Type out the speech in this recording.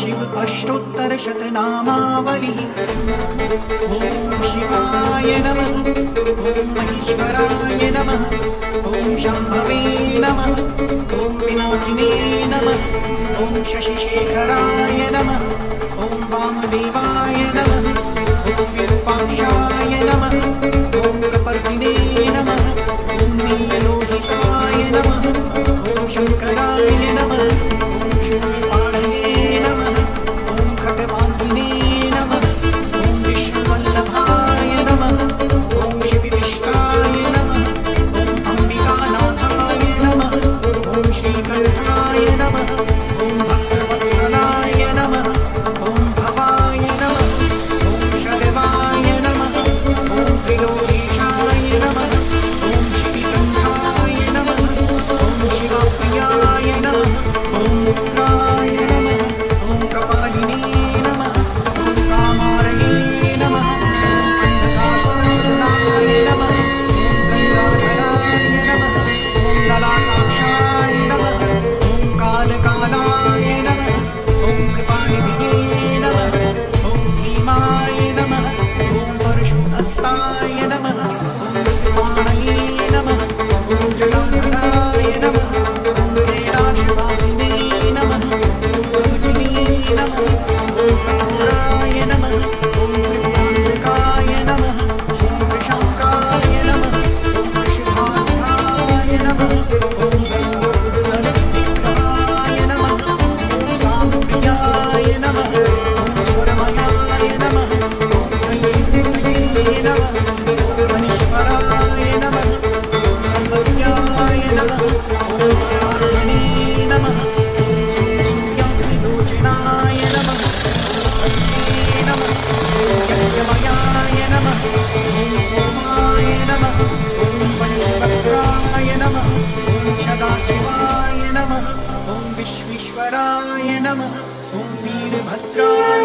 शिव अष्टोत्तरशतनामावलिः। ॐ शिवाय नमः, ॐ महेश्वराय नमः, ॐ शम्भवे नमः, ॐ पिनाकिने नमः, ॐ शशिशेखराय नमः, ॐ वामदेवाय नमः, ॐ विरूपाक्षाय नमः, ॐ कपर्दिने नमः, ॐ नीललोहिताय नमः, ॐ शङ्कराय नमः, ॐ शूलपाणये नमः, ॐ खट्वाङ्गिने नमः, ॐ विष्णुवल्लभाय नमः, ॐ शिवविष्टाय नमः, ॐ अम्बिकानाथाय नमः, ॐ श्रीकण्ठाय नमः, ॐ भक्तवत्सलाय नमः, ॐ भवाय नमः, ॐ शर्वाय नमः, ॐ त्रिलोकेशाय नमः, ॐ श्रीकण्ठाय नमः, ॐ शिवप्रियाय नमः, ॐ रुद्राय नमः, ॐ कपालिने नमः, ॐ कामारये नमः, ॐ अन्धकासुरनाय नमः, ॐ गङ्गाधराय नमः, ॐ ललाटाक्षाय नमः, ॐ कालकालाय नमः, ॐ कृपानिधये नमः, ॐ भीमाय नमः, ॐ परशुहस्ताय नमः, ॐ कृपाणये नमः, ॐ जलाधराय नमः, ॐ कैलासवासिने नमः, ॐ भुजने नमः, ॐ कठोराय नमः, ॐ त्रिपुरान्तकाय नमः, ॐ कृशाङ्काय नमः, ॐ ऋषभानुधाय नमः, ॐ वस्तुविग्रहाय नमः, ॐ सामप्रियाय नमः, ॐ स्वरमयाय नमः, ॐ कलियुगये नमः, ॐ मनीश्वराय नमः, ॐ सम्भव्याय नमः, ॐ शारदने नमः, ॐ सूर्याग्निलोचनाय नमः, ॐ हरे नमः, ॐ यज्ञमयाय नमः, ॐ सोमाय नमः, ॐ पंचवक्त्राय नमः, ॐ सदाशिवाय नमः, ॐ विश्वेश्वराय नमः, ॐ वीरभद्राय